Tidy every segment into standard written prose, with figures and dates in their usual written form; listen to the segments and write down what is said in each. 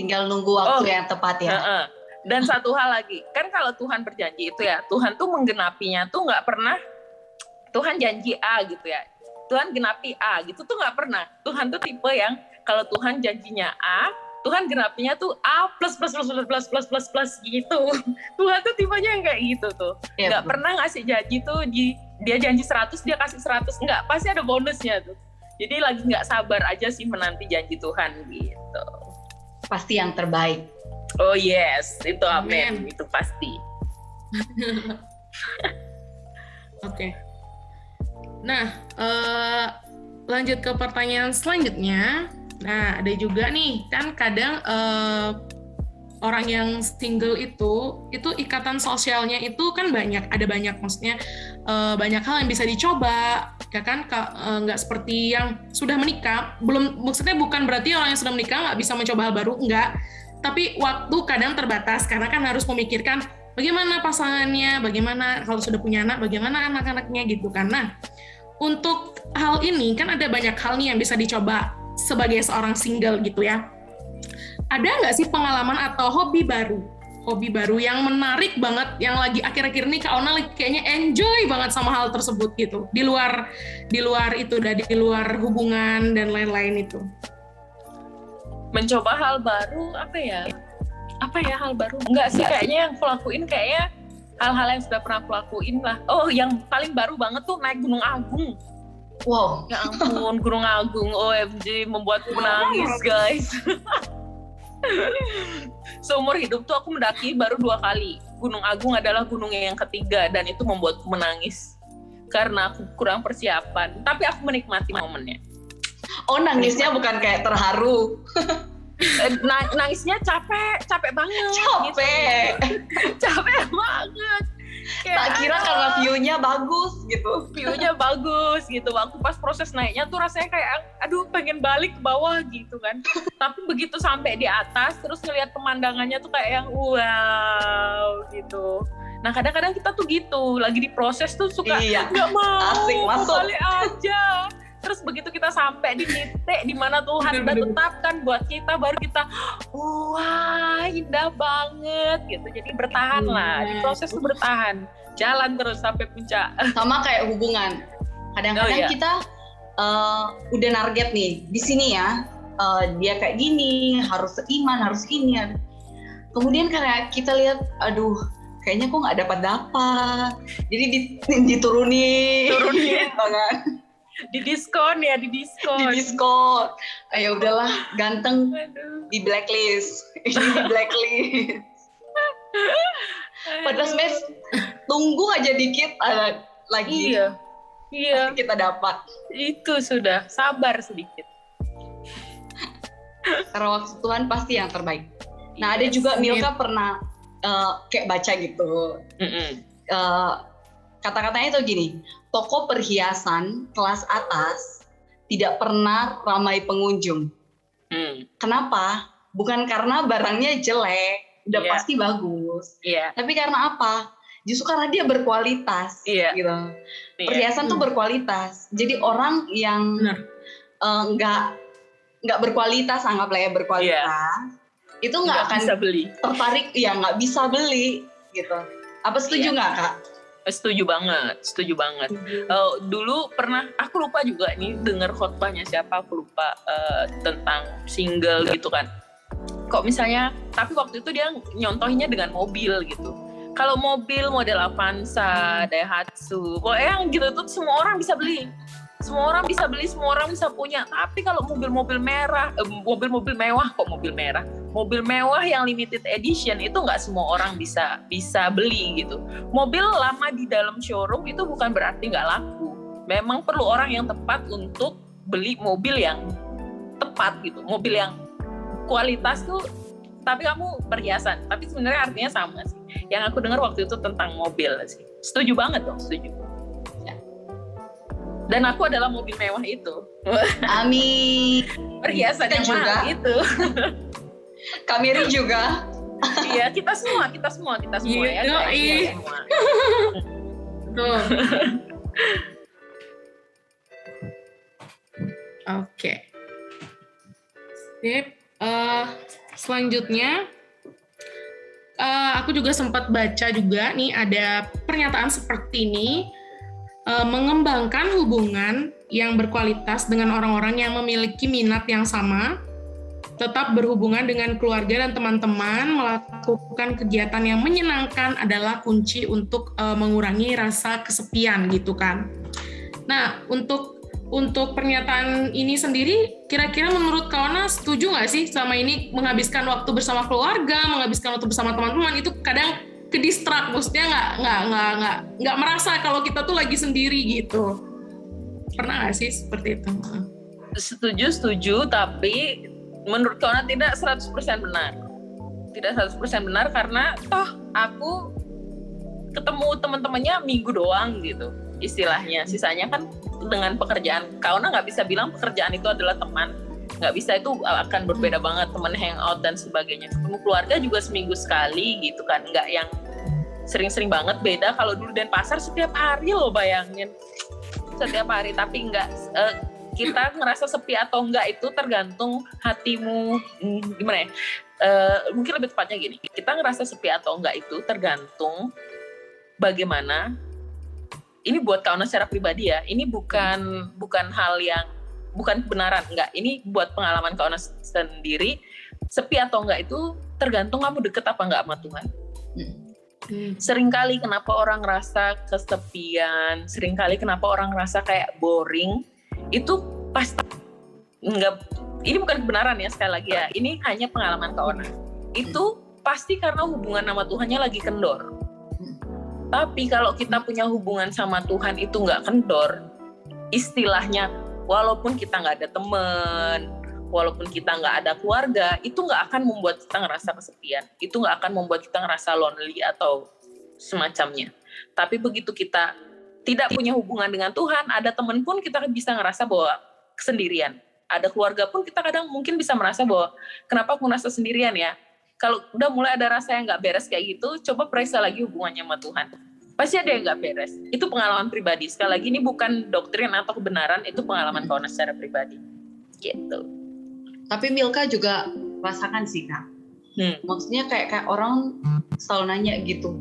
tinggal nunggu waktu yang tepat ya. Dan satu hal lagi, kan kalau Tuhan berjanji itu ya, Tuhan tuh menggenapinya tuh nggak pernah Tuhan janji A gitu ya, Tuhan genapi A gitu tuh nggak pernah. Tuhan tuh tipe yang kalau Tuhan janjinya A, Tuhan genapinya tuh A plus gitu. Tuhan tuh tipenya yang kayak gitu tuh. Nggak pernah ngasih janji tuh, dia janji 100, dia kasih 100. Nggak, pasti ada bonusnya tuh. Jadi lagi nggak sabar aja sih menanti janji Tuhan gitu. Pasti yang terbaik. Oh yes, itu amin. Itu pasti. Oke. Nah, lanjut ke pertanyaan selanjutnya. Nah, ada juga nih, kan kadang orang yang single itu ikatan sosialnya itu kan ada banyak, maksudnya banyak hal yang bisa dicoba, ya kan? Nggak seperti yang sudah menikah. Maksudnya bukan berarti orang yang sudah menikah nggak bisa mencoba hal baru, enggak. Tapi waktu kadang terbatas, karena kan harus memikirkan bagaimana pasangannya, bagaimana kalau sudah punya anak, bagaimana anak-anaknya gitu kan. Nah, untuk hal ini kan ada banyak hal nih yang bisa dicoba sebagai seorang single gitu ya. Ada nggak sih pengalaman atau hobi baru yang menarik banget, yang lagi akhir-akhir ini Kak Ona kayaknya enjoy banget sama hal tersebut gitu, di luar itu, dari luar hubungan dan lain-lain itu? Mencoba hal baru apa ya hal baru? Enggak sih, kayaknya yang aku lakuin kayaknya hal-hal yang sudah pernah aku lakuin lah. Oh, yang paling baru banget tuh naik Gunung Agung. Wow. Ya ampun, Gunung Agung, OMG, membuatku menangis guys. Seumur hidup tuh aku mendaki baru 2 kali. Gunung Agung adalah gunung yang ketiga, dan itu membuatku menangis karena aku kurang persiapan. Tapi aku menikmati momennya. Oh, nangisnya bukan kayak terharu. Nangisnya capek banget. Capek banget. Tak kira karena view-nya bagus gitu. View-nya bagus gitu. Waktu pas proses naiknya tuh rasanya kayak, aduh pengen balik ke bawah gitu kan. Tapi begitu sampai di atas, terus ngelihat pemandangannya tuh kayak yang wow gitu. Nah kadang-kadang kita tuh gitu, lagi di proses tuh suka nggak mau balik aja. Terus begitu kita sampai di titik di mana Tuhan udah tetapkan buat kita, baru kita wah indah banget gitu. Jadi bertahan lah, di proses tuh bertahan, jalan terus sampai puncak. Sama kayak hubungan, kadang-kadang kita udah target nih di sini ya, dia kayak gini, harus seiman, harus ini. Kemudian kayak kita lihat, aduh kayaknya kok nggak dapat, jadi diturunin banget. Di diskon. Ya udahlah, ganteng. Di blacklist. Padahal sebenarnya tunggu aja dikit lagi. Iya. Pasti kita dapat. Itu sudah, sabar sedikit. Karena waktu Tuhan pasti yang terbaik. Nah, ada juga Milka pernah kayak baca gitu. Kata-katanya itu gini, toko perhiasan kelas atas tidak pernah ramai pengunjung. Kenapa? Bukan karena barangnya jelek, udah pasti bagus. Tapi karena apa? Justru karena dia berkualitas. Gitu. Perhiasan tuh berkualitas. Jadi orang yang nggak berkualitas, anggaplah ya berkualitas, itu nggak akan bisa beli. Tertarik, nggak bisa beli gitu. Apa setuju nggak Kak? Setuju banget. Dulu pernah, aku lupa juga nih dengar khotbahnya siapa, aku lupa tentang single gitu kan. Kok misalnya, tapi waktu itu dia nyontohinnya dengan mobil gitu. Kalau mobil model Avanza, Daihatsu, pokoknya yang gitu tuh semua orang bisa beli. Semua orang bisa punya. Tapi kalau mobil-mobil mewah, mobil mewah yang limited edition itu nggak semua orang bisa beli gitu. Mobil lama di dalam showroom itu bukan berarti nggak laku. Memang perlu orang yang tepat untuk beli mobil yang tepat gitu. Mobil yang kualitas tuh, tapi kamu perhiasan. Tapi sebenarnya artinya sama sih. Yang aku dengar waktu itu tentang mobil sih. Setuju banget dong, setuju. Dan aku adalah mobil mewah itu. Amin. Perhiasan yang mahal itu. Kamiri juga. Iya, kita semua ya. Semua. Tuh. Oke. Sip. selanjutnya aku juga sempat baca juga nih ada pernyataan seperti ini, mengembangkan hubungan yang berkualitas dengan orang-orang yang memiliki minat yang sama, tetap berhubungan dengan keluarga dan teman-teman, melakukan kegiatan yang menyenangkan adalah kunci untuk mengurangi rasa kesepian gitu kan. Nah, untuk pernyataan ini sendiri, kira-kira menurut Kawana setuju nggak sih sama ini menghabiskan waktu bersama keluarga, menghabiskan waktu bersama teman-teman itu kadang ke-distract, maksudnya nggak merasa kalau kita tuh lagi sendiri gitu. Pernah nggak sih seperti itu? Setuju, tapi menurut Kawana tidak 100% benar. Tidak 100% benar karena toh aku ketemu teman-temannya minggu doang gitu istilahnya. Sisanya kan dengan pekerjaan. Kawana nggak bisa bilang pekerjaan itu adalah teman. Nggak bisa, itu akan berbeda banget, teman hangout dan sebagainya. Ketemu keluarga juga seminggu sekali gitu kan. Nggak yang sering-sering banget. Beda kalau dulu Denpasar setiap hari loh, bayangin. Setiap hari, tapi nggak... kita ngerasa sepi atau enggak itu tergantung hatimu, gimana ya, mungkin lebih tepatnya gini, kita ngerasa sepi atau enggak itu tergantung bagaimana, ini buat Kawana secara pribadi ya, ini bukan hal yang, bukan kebenaran, enggak, ini buat pengalaman Kawana sendiri, sepi atau enggak itu tergantung kamu deket apa enggak sama Tuhan. Seringkali kenapa orang ngerasa kesepian, seringkali kenapa orang ngerasa kayak boring, itu pasti enggak, ini bukan kebenaran ya, sekali lagi ya, ini hanya pengalaman Kawana. Itu pasti karena hubungan sama Tuhannya lagi kendor. Tapi kalau kita punya hubungan sama Tuhan itu nggak kendor, istilahnya walaupun kita nggak ada teman, walaupun kita nggak ada keluarga, itu nggak akan membuat kita ngerasa kesepian, itu nggak akan membuat kita ngerasa lonely atau semacamnya. Tapi begitu kita tidak punya hubungan dengan Tuhan, ada teman pun kita bisa ngerasa bahwa kesendirian. Ada keluarga pun kita kadang mungkin bisa merasa bahwa kenapa aku ngerasa sendirian ya. Kalau udah mulai ada rasa yang nggak beres kayak gitu, coba periksa lagi hubungannya sama Tuhan. Pasti ada yang nggak beres. Itu pengalaman pribadi. Sekali lagi ini bukan doktrin atau kebenaran, itu pengalaman Kawana secara pribadi. Gitu. Tapi Milka juga rasakan sih Kak. Maksudnya kayak orang selalu nanya gitu,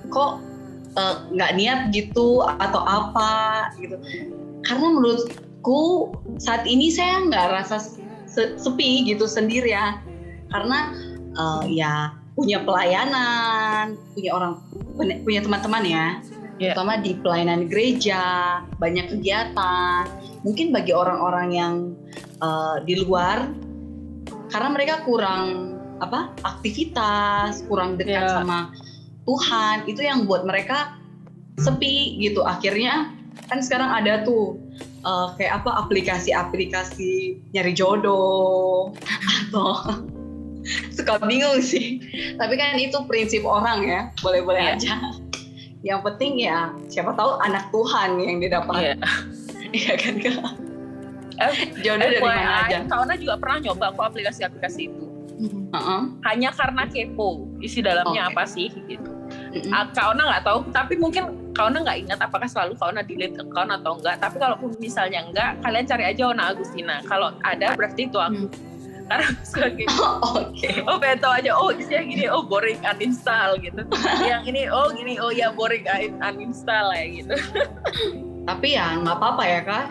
kok nggak niat gitu atau apa gitu. Karena menurutku saat ini saya nggak rasa sepi gitu sendirian. Karena ya punya pelayanan, punya teman-teman ya. Terutama di pelayanan gereja, banyak kegiatan. Mungkin bagi orang-orang yang di luar, karena mereka kurang aktivitas, kurang dekat sama Tuhan, itu yang buat mereka sepi gitu. Akhirnya kan sekarang ada tuh kayak aplikasi-aplikasi nyari jodoh atau suka bingung sih. Tapi kan itu prinsip orang ya, boleh-boleh aja. Yang penting ya siapa tahu anak Tuhan yang didapat. Iya kan Kak? Jodoh dari mana aja. Kawana juga pernah nyoba kok aplikasi-aplikasi itu. Hanya karena kepo isi dalamnya apa sih gitu. Kawana nggak tahu, tapi mungkin Kawana nggak ingat apakah selalu Kawana delete account atau enggak. Tapi kalau misalnya enggak, kalian cari aja Ona Agustina. Kalau ada berarti itu aku. Karena sebagai pengen tahu aja, isinya gini, boring, uninstall gitu. Yang ini gini, ya boring, uninstall ya gitu. Tapi ya nggak apa-apa ya Kak.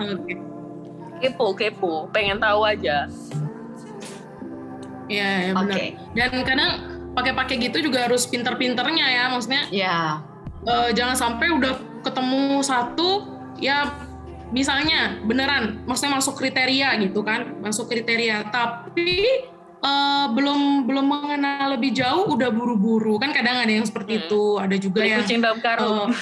Kepo, pengen tahu aja. Iya benar. Dan kadang pakai gitu juga harus pinter-pinternya ya, maksudnya. Jangan sampai udah ketemu satu, ya misalnya beneran, maksudnya masuk kriteria gitu kan, tapi belum mengenal lebih jauh udah buru-buru kan, kadang ada yang seperti itu, ada juga yang kucing dalam karung.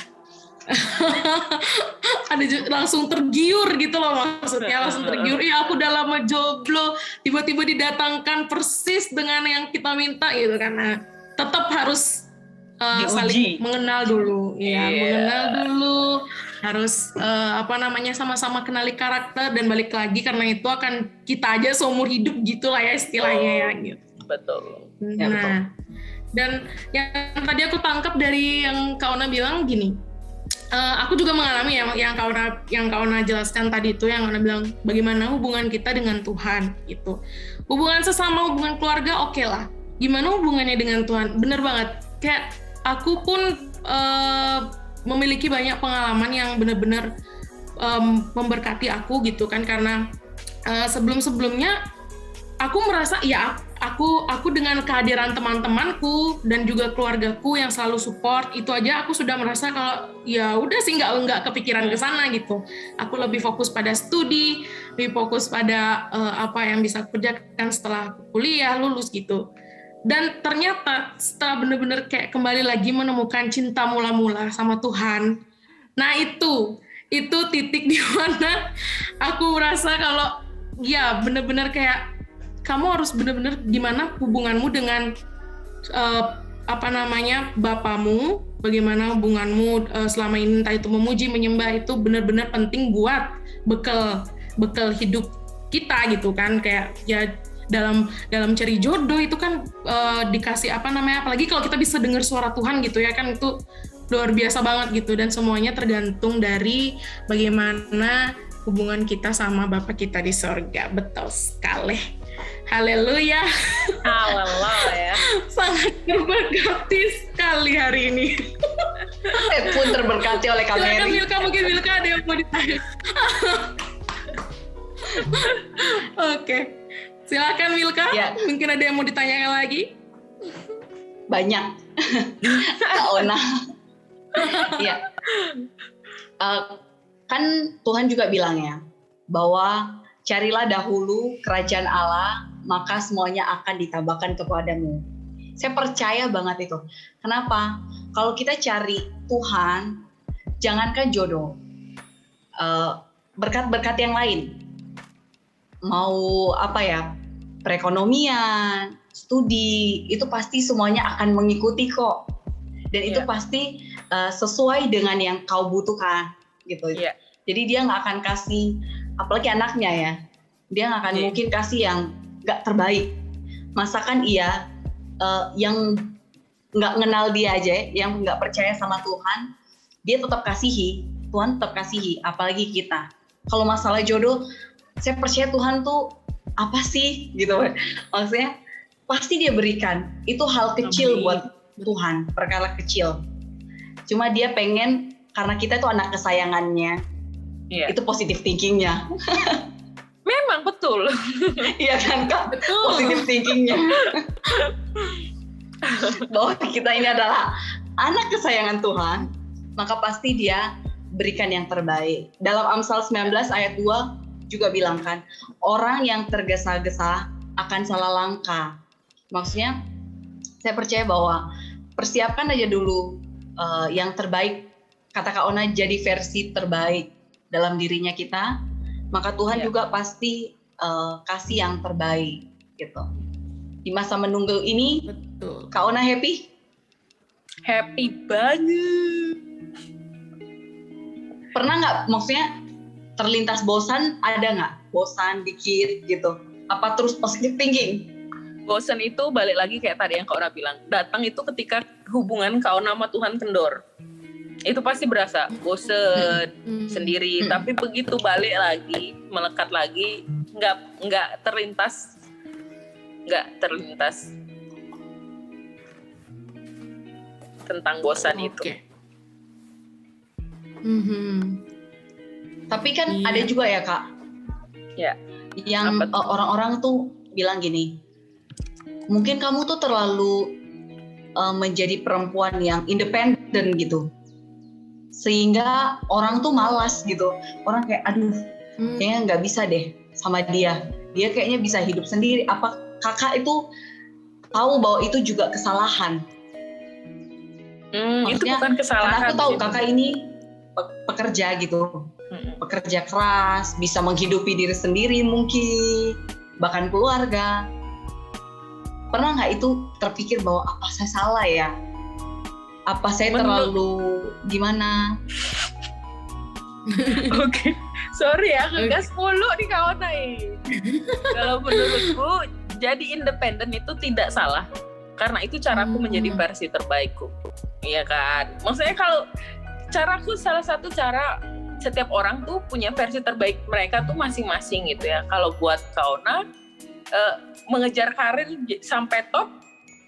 Ada langsung tergiur gitu loh, maksudnya langsung tergiur, ya aku udah lama jomblo, tiba-tiba didatangkan persis dengan yang kita minta gitu kan. Nah, tetap harus saling mengenal dulu, mengenal dulu, harus sama-sama kenali karakter dan balik lagi, karena itu akan kita aja seumur hidup gitulah ya istilahnya ya gitu. Betul. Nah, dan yang tadi aku tangkap dari yang Kawana bilang gini, aku juga mengalami ya yang Kauna jelaskan tadi itu, yang Kauna bilang bagaimana hubungan kita dengan Tuhan gitu. Hubungan sesama, hubungan keluarga oke lah. Gimana hubungannya dengan Tuhan? Bener banget. Kayak aku pun memiliki banyak pengalaman yang benar-benar memberkati aku gitu kan, karena sebelum-sebelumnya aku merasa ya aku dengan kehadiran teman-temanku dan juga keluargaku yang selalu support, itu aja aku sudah merasa kalau ya udah sih nggak kepikiran ke sana gitu. Aku lebih fokus pada studi, lebih fokus pada apa yang bisa aku kerjakan setelah kuliah lulus gitu. Dan ternyata setelah benar-benar kayak kembali lagi menemukan cinta mula-mula sama Tuhan, nah itu titik di mana aku merasa kalau ya benar-benar kayak kamu harus benar-benar gimana hubunganmu dengan bapamu, bagaimana hubunganmu selama ini, entah itu memuji, menyembah, itu benar-benar penting buat bekal hidup kita gitu kan. Kayak ya dalam cari jodoh itu kan dikasih apalagi kalau kita bisa dengar suara Tuhan gitu ya kan, itu luar biasa banget gitu. Dan semuanya tergantung dari bagaimana hubungan kita sama Bapa kita di sorga. Betul sekali. Haleluya. Haleluya. Sangat terberkati sekali hari ini. Pun terberkati oleh Kak Mary. Mungkin Milka ada yang mau ditanya. Oke. Silakan Milka. Ya. Mungkin ada yang mau ditanya lagi? Banyak. Kak Ona. Iya. Kan Tuhan juga bilang ya, bahwa carilah dahulu kerajaan Allah, maka semuanya akan ditambahkan kepadamu. Saya percaya banget itu. Kenapa? Kalau kita cari Tuhan, jangankan jodoh, berkat-berkat yang lain, mau perekonomian, studi, itu pasti semuanya akan mengikuti kok. Dan itu pasti sesuai dengan yang kau butuhkan, gitu. Yeah. Jadi dia nggak akan kasih, apalagi anaknya ya, dia nggak akan mungkin kasih yang nggak terbaik. Masakan yang nggak kenal dia aja, yang nggak percaya sama Tuhan, dia tetap kasihi, Tuhan tetap kasihi, apalagi kita. Kalau masalah jodoh, saya percaya Tuhan tuh apa sih gitu, maksudnya pasti dia berikan. Itu hal kecil buat Tuhan, perkara kecil. Cuma dia pengen, karena kita tuh anak kesayangannya. Yeah. Itu positive thinking-nya. Memang betul. Iya kan Kak? Betul. Positive thinking-nya. Bahwa kita ini adalah anak kesayangan Tuhan, maka pasti dia berikan yang terbaik. Dalam Amsal 19 ayat 2 juga bilang kan, orang yang tergesa-gesa akan salah langkah. Maksudnya saya percaya bahwa persiapkan aja dulu yang terbaik. Kata Kak Ona, jadi versi terbaik dalam dirinya kita, maka Tuhan juga pasti kasih yang terbaik gitu. Di masa menunggu ini, betul. Kak Ona happy? Happy banget. Pernah nggak, maksudnya terlintas bosan, ada nggak? Bosan dikit gitu? Apa terus positive thinking? Bosan itu balik lagi kayak tadi yang Kak Ona bilang, datang itu ketika hubungan Kak Ona sama Tuhan kendor. Itu pasti berasa bosen sendiri, tapi begitu balik lagi, melekat lagi, nggak terlintas tentang bosan itu. Tapi kan ada juga ya Kak, yang orang-orang tuh bilang gini, mungkin kamu tuh terlalu menjadi perempuan yang independen gitu, sehingga orang tuh malas gitu. Orang kayak kayaknya nggak bisa deh sama dia kayaknya bisa hidup sendiri. Apa Kakak itu tahu bahwa itu juga kesalahan? Itu bukan kesalahan. Karena aku tahu Kakak ini pekerja gitu, pekerja keras, bisa menghidupi diri sendiri mungkin, bahkan keluarga. Pernah nggak itu terpikir bahwa apa saya salah ya? Apa saya terlalu gimana? Oke, sorry ya, ngegas mulu nih kawan nih. Kalau menurutku, jadi independen itu tidak salah, karena itu caraku menjadi versi terbaikku, iya kan? Maksudnya kalau Caraku, salah satu cara, setiap orang tuh punya versi terbaik mereka tuh masing-masing gitu ya. Kalau buat Kaona, mengejar karir sampai top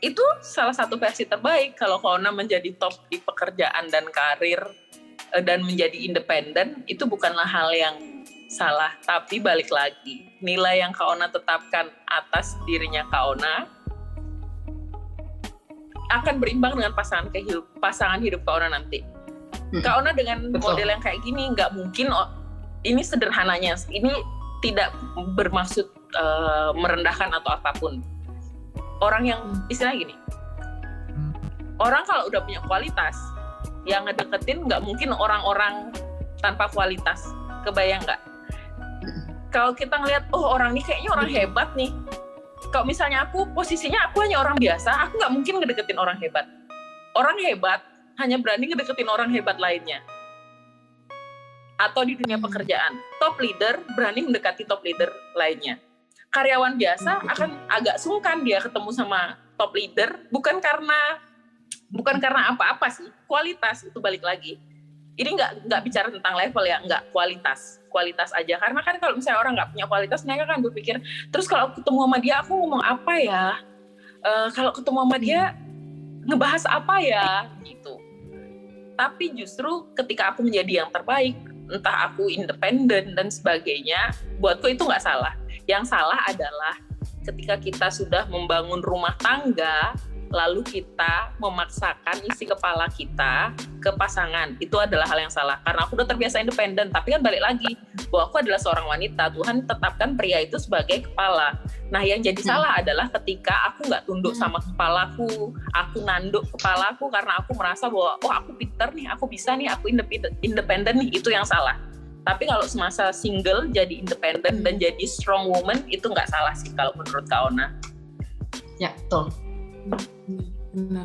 itu salah satu versi terbaik. Kalau Kaona menjadi top di pekerjaan dan karir dan menjadi independen, itu bukanlah hal yang salah. Tapi balik lagi, nilai yang Kaona tetapkan atas dirinya Kaona akan berimbang dengan pasangan hidup Kaona nanti. Kaona dengan model yang kayak gini nggak mungkin, ini sederhananya, ini tidak bermaksud merendahkan atau apapun. Orang yang istilahnya gini, orang kalau udah punya kualitas, yang ngedeketin nggak mungkin orang-orang tanpa kualitas. Kebayang nggak? Kalau kita ngelihat, oh orang ini kayaknya orang hebat nih. Kalau misalnya posisinya aku hanya orang biasa, aku nggak mungkin ngedeketin orang hebat. Orang hebat hanya berani ngedeketin orang hebat lainnya. Atau di dunia pekerjaan, top leader berani mendekati top leader lainnya. Karyawan biasa akan agak sungkan dia ketemu sama top leader, bukan karena apa-apa sih, kualitas itu balik lagi. Ini nggak bicara tentang level ya, nggak kualitas aja. Karena kan kalau misalnya orang nggak punya kualitas, mereka kan berpikir, terus kalau ketemu sama dia aku ngomong apa ya? Kalau ketemu sama dia ngebahas apa ya? Gitu. Tapi justru ketika aku menjadi yang terbaik, entah aku independen dan sebagainya, buatku itu nggak salah. Yang salah adalah ketika kita sudah membangun rumah tangga, lalu kita memaksakan isi kepala kita ke pasangan. Itu adalah hal yang salah. Karena aku udah terbiasa independen, tapi kan balik lagi, bahwa aku adalah seorang wanita, Tuhan tetapkan pria itu sebagai kepala. Nah yang jadi salah adalah ketika aku nggak tunduk sama kepalaku, aku nanduk kepalaku karena aku merasa bahwa, oh aku pinter nih, aku bisa nih, aku independen nih, itu yang salah. Tapi kalau semasa single jadi independen dan jadi strong woman, itu nggak salah sih kalau menurut Kaona. Ya, betul. Benar.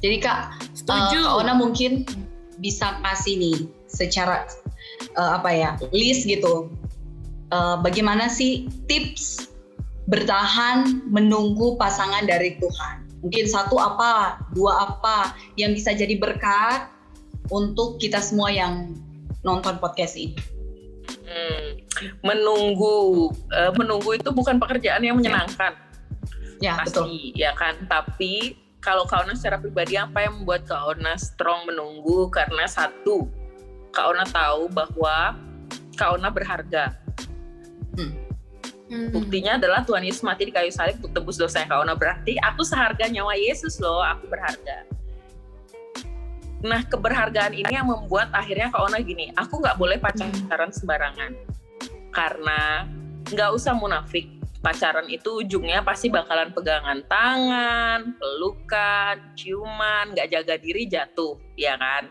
Jadi Kak Kaona mungkin bisa kasih nih secara list gitu. Bagaimana sih tips bertahan menunggu pasangan dari Tuhan? Mungkin 1 apa, 2 apa yang bisa jadi berkat untuk kita semua yang nonton podcast ini. Menunggu itu bukan pekerjaan yang menyenangkan. Ya, pasti, betul. Ya kan. Tapi kalau Kaona secara pribadi, apa yang membuat Kaona strong menunggu? Karena 1, Kaona tahu bahwa Kaona berharga. Buktinya adalah Tuhan Yesus mati di kayu salib untuk tebus dosa Kaona. Berarti aku seharga nyawa Yesus loh, aku berharga. Nah, keberhargaan ini yang membuat akhirnya Kaona gini, aku nggak boleh pacaran sembarangan. Karena nggak usah munafik, pacaran itu ujungnya pasti bakalan pegangan tangan, pelukan, ciuman, nggak jaga diri jatuh, ya kan?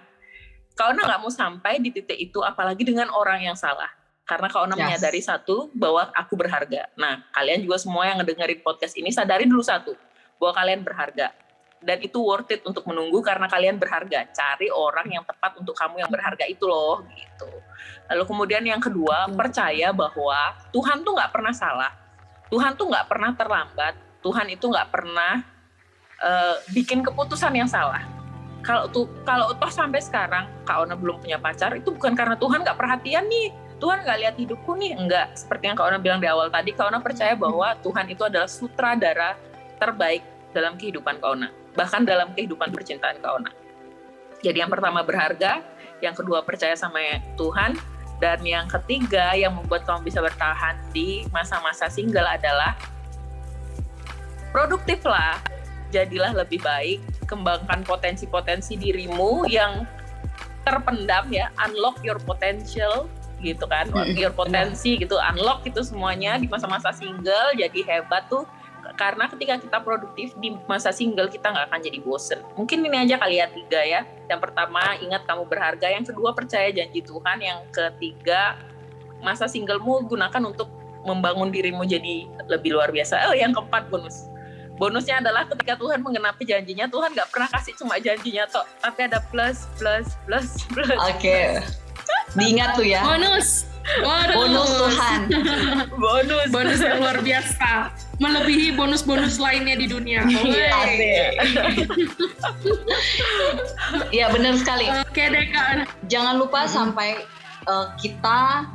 Kaona nggak mau sampai di titik itu, apalagi dengan orang yang salah. Karena Kaona menyadari 1, bahwa aku berharga. Nah, kalian juga semua yang ngedengerin podcast ini, sadari dulu 1, bahwa kalian berharga. Dan itu worth it untuk menunggu karena kalian berharga. Cari orang yang tepat untuk kamu yang berharga itu loh, gitu. Lalu kemudian yang kedua, percaya bahwa Tuhan tuh nggak pernah salah. Tuhan tuh nggak pernah terlambat. Tuhan itu nggak pernah bikin keputusan yang salah. Kalau toh sampai sekarang Kaona belum punya pacar, itu bukan karena Tuhan nggak perhatian nih. Tuhan nggak lihat hidupku nih, enggak. Seperti yang Kaona bilang di awal tadi, Kaona percaya bahwa Tuhan itu adalah sutradara terbaik dalam kehidupan Kaona, bahkan dalam kehidupan percintaan Kaona. Jadi yang pertama berharga, yang kedua percaya sama Tuhan, dan yang ketiga yang membuat kamu bisa bertahan di masa-masa single adalah produktiflah, jadilah lebih baik, kembangkan potensi-potensi dirimu yang terpendam ya, unlock your potential gitu kan, your potensi gitu, unlock itu semuanya di masa-masa single, jadi hebat tuh. Karena ketika kita produktif di masa single, kita nggak akan jadi bosen. Mungkin ini aja kali ya 3 ya. Yang pertama, ingat kamu berharga. Yang kedua, percaya janji Tuhan. Yang ketiga, masa singlemu gunakan untuk membangun dirimu jadi lebih luar biasa. Yang keempat, bonusnya adalah ketika Tuhan menggenapi janjinya, Tuhan nggak pernah kasih cuma janjinya toh, tapi ada plus. Oke. Diingat tuh ya. Bonus Tuhan. bonus yang luar biasa. melebihi bonus-bonus lainnya di dunia. Iya benar sekali. Oke deh Kak. Jangan lupa sampai kita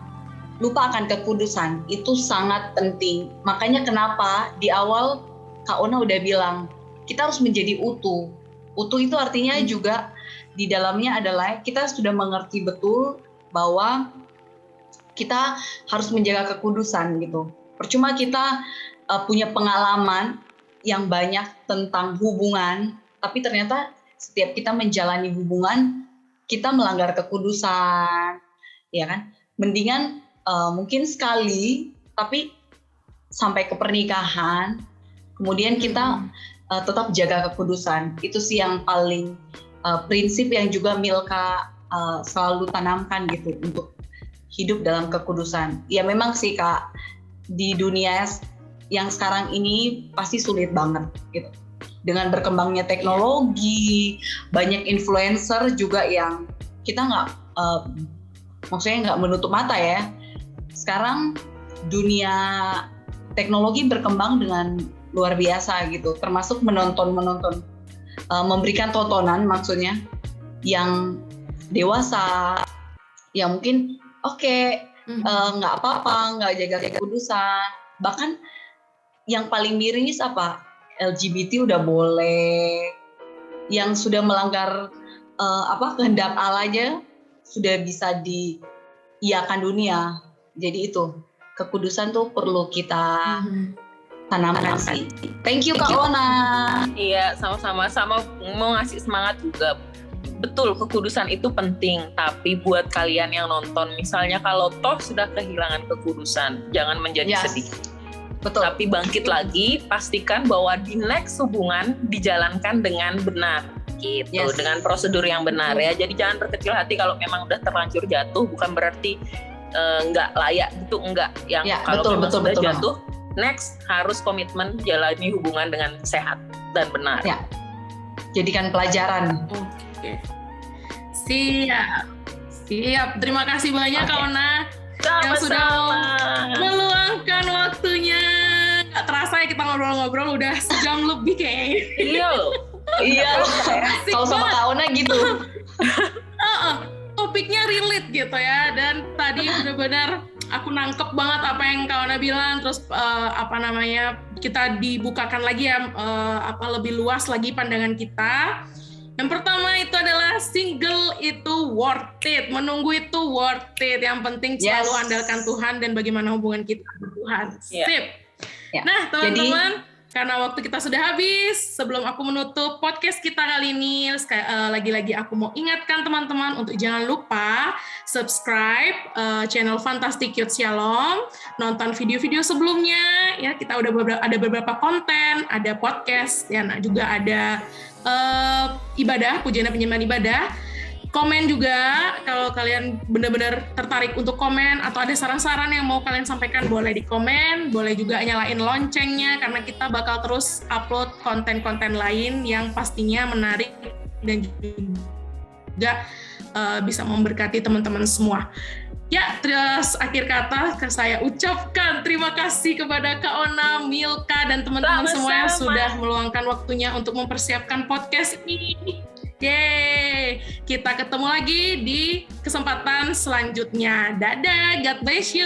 lupa akan kekudusan, itu sangat penting. Makanya kenapa di awal Kak Ona udah bilang kita harus menjadi utuh. Utuh itu artinya juga di dalamnya adalah kita sudah mengerti betul bahwa kita harus menjaga kekudusan gitu. Percuma kita punya pengalaman yang banyak tentang hubungan, tapi ternyata setiap kita menjalani hubungan kita melanggar kekudusan, ya kan? Mendingan mungkin sekali, tapi sampai ke pernikahan, kemudian kita tetap jaga kekudusan. Itu sih yang paling prinsip yang juga Milka selalu tanamkan gitu untuk hidup dalam kekudusan. Ya memang sih Kak, di dunia yang sekarang ini pasti sulit banget gitu. Dengan berkembangnya teknologi, banyak influencer juga yang kita maksudnya nggak menutup mata ya. Sekarang dunia teknologi berkembang dengan luar biasa gitu, termasuk menonton, memberikan tontonan maksudnya yang dewasa, yang mungkin nggak apa-apa, nggak jaga kekudusan. Bahkan yang paling miris apa? LGBT udah boleh, yang sudah melanggar kehendak Allah aja sudah bisa diiyakan dunia. Jadi itu kekudusan tuh perlu kita tanamkan sih. Thank you Kak Ona. Iya, sama-sama mau ngasih semangat juga. Betul, kekudusan itu penting, tapi buat kalian yang nonton, misalnya kalau toh sudah kehilangan kekudusan, jangan menjadi sedih. Betul. Tapi bangkit lagi, pastikan bahwa di next hubungan dijalankan dengan benar. Gitu, dengan prosedur yang benar ya. Jadi jangan berkecil hati kalau memang udah terlanjur jatuh, bukan berarti nggak layak gitu, enggak. Yang kalau betul, jatuh, next harus komitmen jalani hubungan dengan sehat dan benar. Ya. Jadikan pelajaran. Oke. Siap. Terima kasih banyak Kak Ona yang sudah meluangkan waktunya. Nggak terasa ya kita ngobrol-ngobrol udah sejam lebih kayaknya. Iya. Kalau sama Kak Ona gitu. Topiknya relate gitu ya, dan tadi benar-benar aku nangkep banget apa yang Kak Ona bilang. Terus kita dibukakan lagi ya lebih luas lagi pandangan kita. Yang pertama itu adalah single itu worth it, menunggu itu worth it. Yang penting selalu andalkan Tuhan dan bagaimana hubungan kita dengan Tuhan. Sip. Nah teman-teman, karena waktu kita sudah habis, sebelum aku menutup podcast kita kali ini, lagi-lagi aku mau ingatkan teman-teman untuk jangan lupa subscribe channel Fantastic Youth Shalom, nonton video-video sebelumnya, ya kita udah ada beberapa konten, ada podcast, ya juga ada ibadah, pujian dan penyembahan ibadah. Komen juga kalau kalian benar-benar tertarik untuk komen atau ada saran-saran yang mau kalian sampaikan, boleh di komen, boleh juga nyalain loncengnya karena kita bakal terus upload konten-konten lain yang pastinya menarik dan juga bisa memberkati teman-teman semua. Ya, terus akhir kata saya ucapkan terima kasih kepada Kak Ona, Milka, dan teman-teman semua yang sudah meluangkan waktunya untuk mempersiapkan podcast ini. Yeay, kita ketemu lagi di kesempatan selanjutnya. Dadah, God bless you.